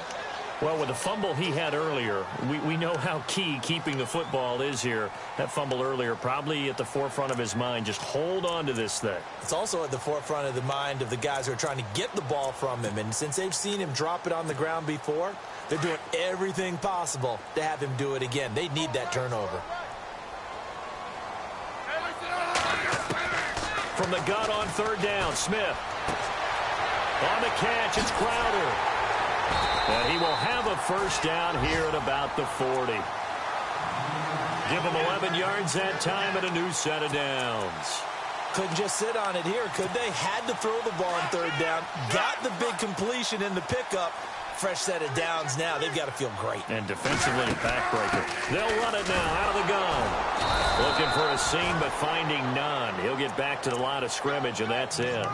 Well, with the fumble he had earlier, we know how key keeping the football is here. That fumble earlier probably at the forefront of his mind. Just hold on to this thing. It's also at the forefront of the mind of the guys who are trying to get the ball from him. And since they've seen him drop it on the ground before, they're doing everything possible to have him do it again. They need that turnover. From the gun on third down, Smith. On the catch, it's Crowder. And he will have a first down here at about the 40. Give him 11 yards that time and a new set of downs. Couldn't just sit on it here, could they? Had to throw the ball on third down. Got the big completion in the pickup. Fresh set of downs now. They've got to feel great. And defensively a backbreaker. They'll run it now out of the gun. Looking for a seam, but finding none. He'll get back to the line of scrimmage, and that's it.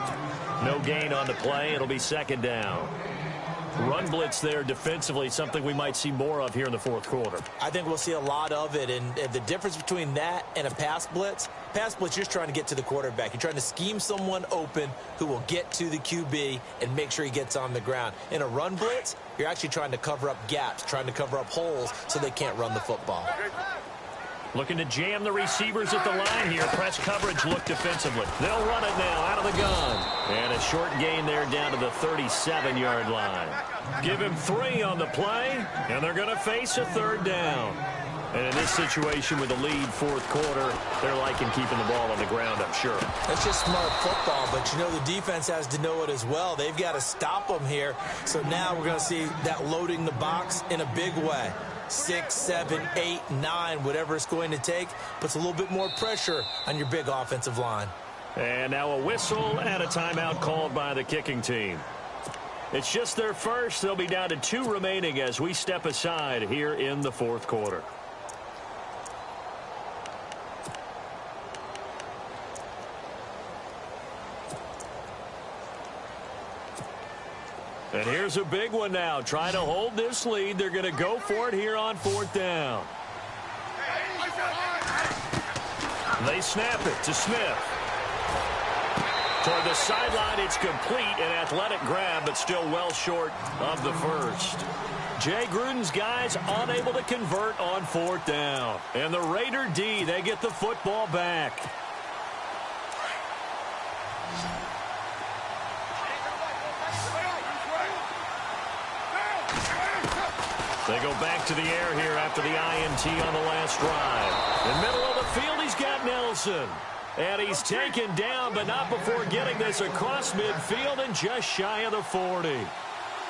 No gain on the play. It'll be second down. Run blitz there defensively, something we might see more of here in the fourth quarter. I think we'll see a lot of it, and the difference between that and a pass blitz, you're just trying to get to the quarterback. You're trying to scheme someone open who will get to the QB and make sure he gets on the ground. In a run blitz, you're actually trying to cover up gaps, trying to cover up holes so they can't run the football. Looking to jam the receivers at the line here. Press coverage look defensively. They'll run it now out of the gun. And a short gain there down to the 37-yard line. Give him 3 on the play, and they're going to face a third down. And in this situation with the lead fourth quarter, they're liking keeping the ball on the ground, I'm sure. That's just smart football, but you know the defense has to know it as well. They've got to stop them here. So now we're going to see that loading the box in a big way. 6, 7, 8, 9, whatever it's going to take, puts a little bit more pressure on your big offensive line. And now a whistle and a timeout called by the kicking team. It's just their first. They'll be down to 2 remaining as we step aside here in the fourth quarter. And here's a big one now. Trying to hold this lead. They're going to go for it here on fourth down. They snap it to Smith. Toward the sideline, it's complete. An athletic grab, but still well short of the first. Jay Gruden's guys unable to convert on 4th down. And the Raider D, they get the football back. They go back to the air here after the INT on the last drive. In the middle of the field, he's got Nelson. And he's taken down, but not before getting this across midfield and just shy of the 40.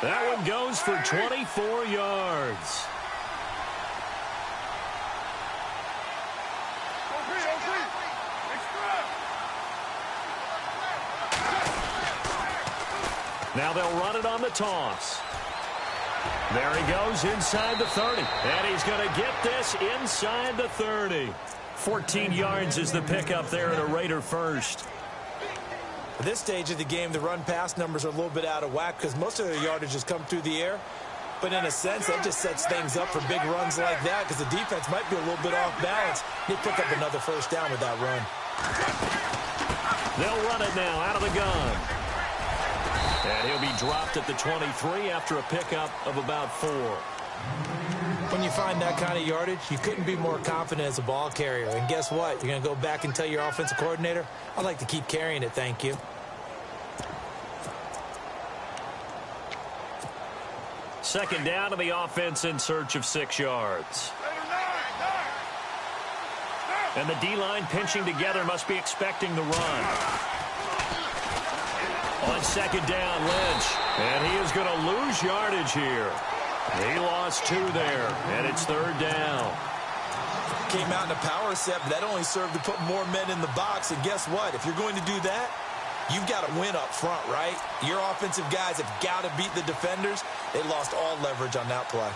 That one goes for 24 yards. Now they'll run it on the toss. There he goes inside the 30. And he's going to get this inside the 30. 14 yards is the pickup there at a Raider first. At this stage of the game, the run-pass numbers are a little bit out of whack because most of their yardage has come through the air. But in a sense, that just sets things up for big runs like that because the defense might be a little bit off balance. They pick up another first down with that run. They'll run it now out of the gun. And he'll be dropped at the 23 after a pickup of about 4. When you find that kind of yardage, you couldn't be more confident as a ball carrier. And guess what? You're going to go back and tell your offensive coordinator, I'd like to keep carrying it, thank you. Second down to the offense in search of 6 yards. And the D-line pinching together must be expecting the run. On second down, Lynch. And he is going to lose yardage here. He lost 2 there, and it's 3rd down. Came out in a power set, but that only served to put more men in the box. And guess what? If you're going to do that, you've got to win up front, right? Your offensive guys have got to beat the defenders. They lost all leverage on that play.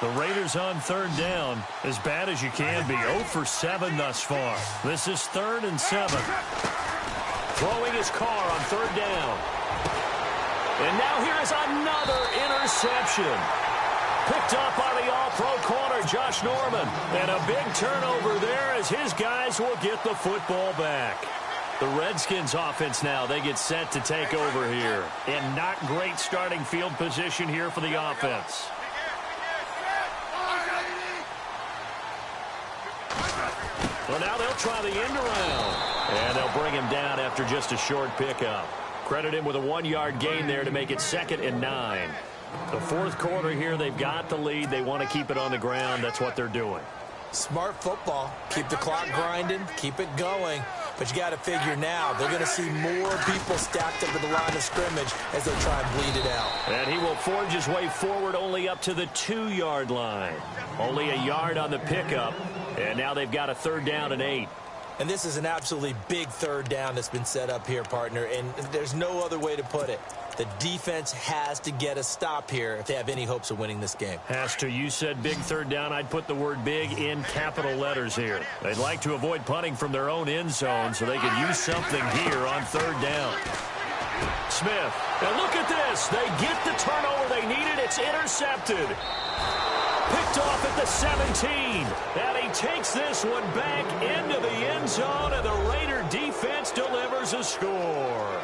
The Raiders on 3rd down, as bad as you can be. 0 for 7 thus far. This is 3rd and 7. Throwing his car on 3rd down. And now here is another interception. Picked up by the all-pro corner, Josh Norman. And a big turnover there as his guys will get the football back. The Redskins offense now, they get set to take over here. And not great starting field position here for the offense. Well, now they'll try the end around. And they'll bring him down after just a short pickup. Credit him with a 1-yard gain there to make it 2nd and 9. The 4th quarter here, they've got the lead. They want to keep it on the ground. That's what they're doing. Smart football. Keep the clock grinding. Keep it going. But you got to figure now, they're going to see more people stacked up at the line of scrimmage as they try and bleed it out. And he will forge his way forward only up to the 2-yard line. Only a yard on the pickup. And now they've got a 3rd down and 8. And this is an absolutely big 3rd down that's been set up here, partner. And there's no other way to put it. The defense has to get a stop here if they have any hopes of winning this game. Has to. You said big 3rd down. I'd put the word big in capital letters here. They'd like to avoid punting from their own end zone so they could use something here on 3rd down. Smith. And look at this. They get the turnover they needed. It's intercepted. Picked off at the 17. And he takes this one back into the end zone, and the Raider defense delivers a score.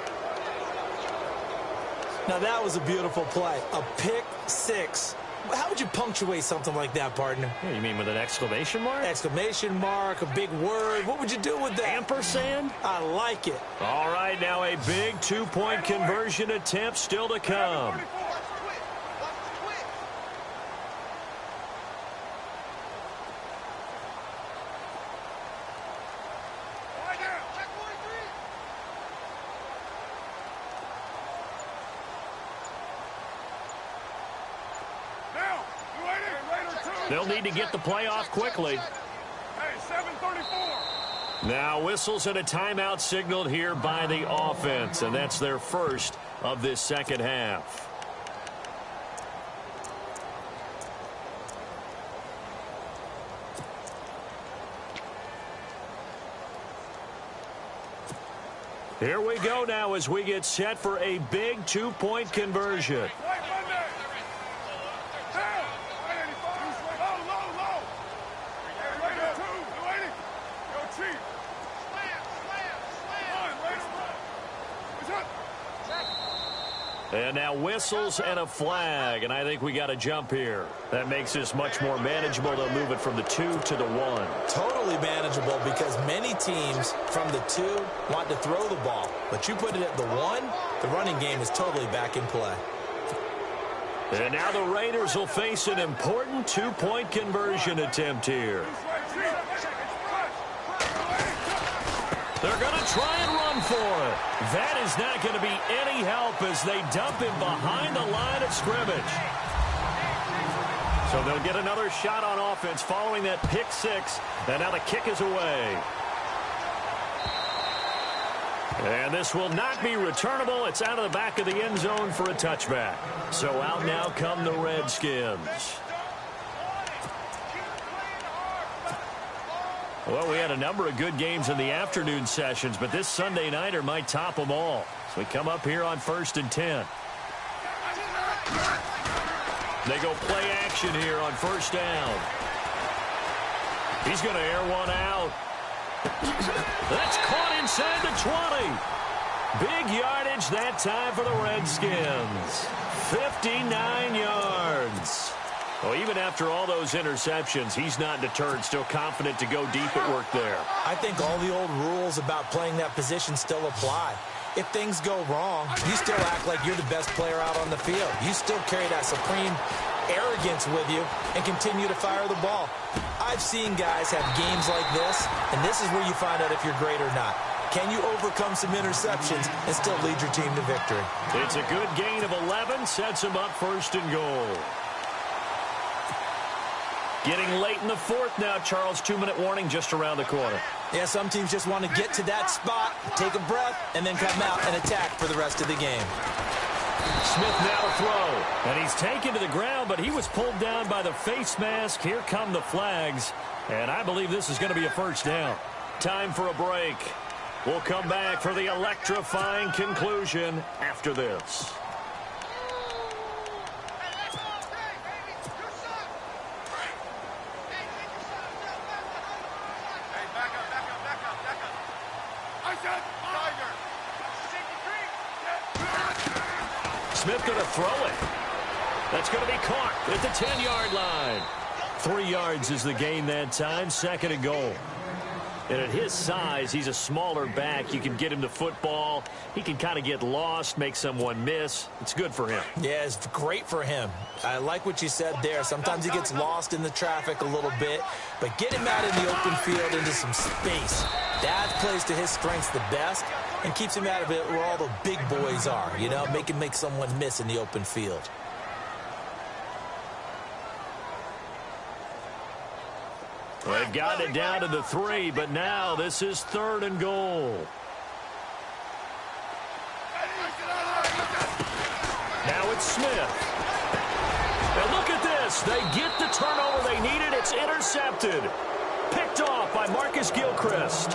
Now, that was a beautiful play. A pick 6. How would you punctuate something like that, partner? You mean with an exclamation mark? Exclamation mark, a big word. What would you do with that? Ampersand? I like it. All right, now a big 2-point conversion attempt still to come. They'll need to get the play off quickly. Hey, 7:34. Now whistles and a timeout signaled here by the offense, and that's their first of this second half. Here we go now as we get set for a big 2-point conversion. And now whistles and a flag, and I think we got a jump here. That makes this much more manageable to move it from the 2 to the 1. Totally manageable because many teams from the 2 want to throw the ball. But you put it at the 1, the running game is totally back in play. And now the Raiders will face an important 2-point conversion attempt here. They're going to try and run for it. That is not going to be any help as they dump him behind the line of scrimmage. So they'll get another shot on offense following that pick 6. And now the kick is away. And this will not be returnable. It's out of the back of the end zone for a touchback. So out now come the Redskins. Well, we had a number of good games in the afternoon sessions, but this Sunday nighter might top them all. So we come up here on 1st and 10. They go play action here on 1st down. He's going to air one out. That's caught inside the 20. Big yardage that time for the Redskins. 59 yards. Well, even after all those interceptions, he's not deterred, still confident to go deep at work there. I think all the old rules about playing that position still apply. If things go wrong, you still act like you're the best player out on the field. You still carry that supreme arrogance with you and continue to fire the ball. I've seen guys have games like this, and this is where you find out if you're great or not. Can you overcome some interceptions and still lead your team to victory? It's a good gain of 11, sets him up 1st and goal. Getting late in the 4th now, Charles. 2-minute warning just around the corner. Yeah, some teams just want to get to that spot, take a breath, and then come out and attack for the rest of the game. Smith now to throw. And he's taken to the ground, but he was pulled down by the face mask. Here come the flags. And I believe this is going to be a 1st down. Time for a break. We'll come back for the electrifying conclusion after this. Smith going to throw it. That's going to be caught at the 10-yard line. 3 yards is the gain that time. 2nd and goal. And at his size, he's a smaller back. You can get him the football. He can kind of get lost, make someone miss. It's good for him. Yeah, it's great for him. I like what you said there. Sometimes he gets lost in the traffic a little bit, but get him out in the open field into some space. That plays to his strengths the best and keeps him out of it where all the big boys are, you know, make someone miss in the open field. Well, they've gotten it down to the 3, but now this is 3rd and goal. Now it's Smith. And look at this. They get the turnover they needed. It's intercepted. Picked off by Marcus Gilchrist.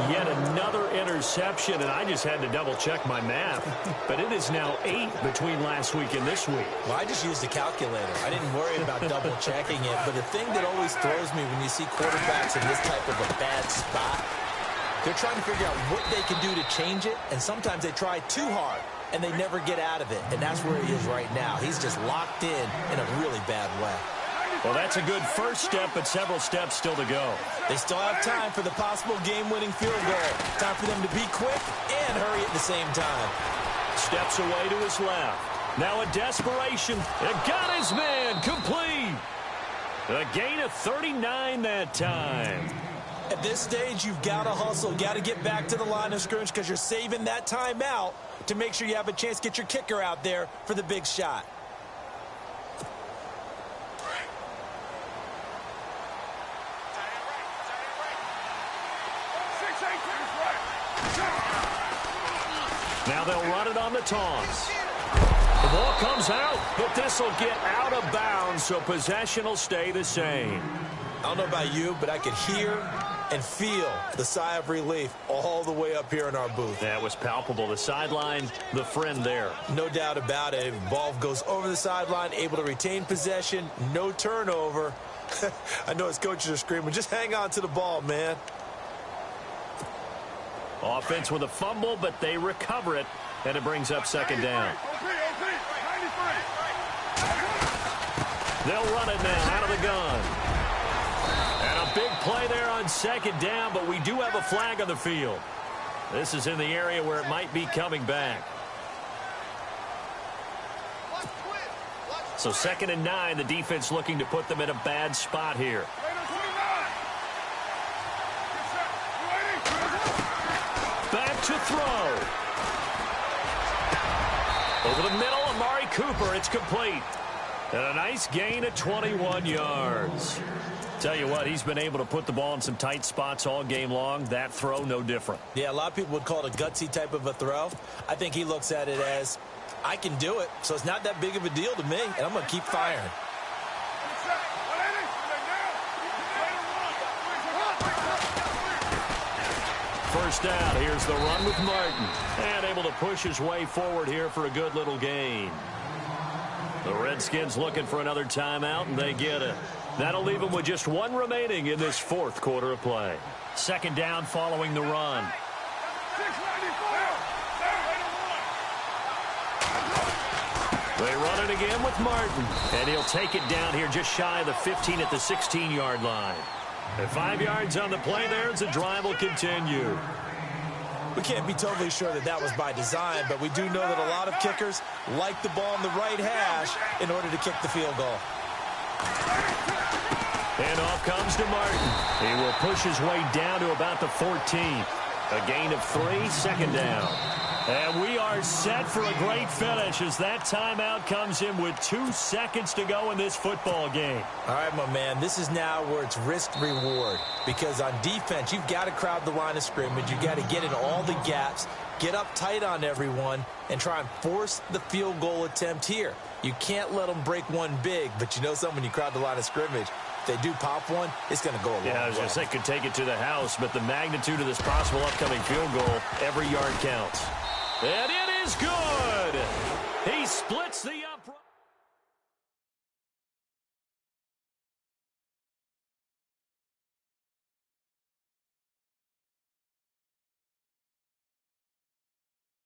Yet another interception, and I just had to double-check my math. But it is now 8 between last week and this week. Well, I just used a calculator. I didn't worry about double-checking it. But the thing that always throws me when you see quarterbacks in this type of a bad spot, they're trying to figure out what they can do to change it, and sometimes they try too hard, and they never get out of it. And that's where he is right now. He's just locked in a really bad way. Well, that's a good first step, but several steps still to go. They still have time for the possible game-winning field goal. Time for them to be quick and hurry at the same time. Steps away to his left. Now a desperation. It got his man complete. A gain of 39 that time. At this stage, you've got to hustle. Got to get back to the line of scrimmage because you're saving that time out to make sure you have a chance to get your kicker out there for the big shot. Now they'll run it on the toss. The ball comes out, but this will get out of bounds, so possession will stay the same. I don't know about you, but I could hear and feel the sigh of relief all the way up here in our booth. That was palpable. The sideline, the friend there. No doubt about it. Ball goes over the sideline, able to retain possession, no turnover. I know his coaches are screaming, just hang on to the ball, man. Offense with a fumble, but they recover it, and it brings up 2nd down. They'll run it now out of the gun. And a big play there on second down, but we do have a flag on the field. This is in the area where it might be coming back. So 2nd and 9, the defense looking to put them in a bad spot here. Back to throw. Over the middle, Amari Cooper. It's complete. And a nice gain at 21 yards. Tell you what, he's been able to put the ball in some tight spots all game long. That throw, no different. Yeah, a lot of people would call it a gutsy type of a throw. I think he looks at it as, I can do it, so it's not that big of a deal to me, and I'm going to keep firing. First down, here's the run with Martin. And able to push his way forward here for a good little gain. The Redskins looking for another timeout, and they get it. That'll leave them with just one remaining in this 4th quarter of play. 2nd down following the run. They run it again with Martin. And he'll take it down here just shy of the 15 at the 16-yard line. And 5 yards on the play there as the drive will continue. We can't be totally sure that that was by design, but we do know that a lot of kickers like the ball in the right hash in order to kick the field goal. And off comes to Martin. He will push his way down to about the 14. A gain of 3, 2nd down. And we are set for a great finish as that timeout comes in with 2 seconds to go in this football game. All right, my man, this is now where it's risk-reward. Because on defense, you've got to crowd the line of scrimmage. You've got to get in all the gaps, get up tight on everyone, and try and force the field goal attempt here. You can't let them break one big, but you know something, when you crowd the line of scrimmage, if they do pop one, it's going to go a long way. Yeah, I was going to say could take it to the house, but the magnitude of this possible upcoming field goal, every yard counts. And it is good. He splits the upright.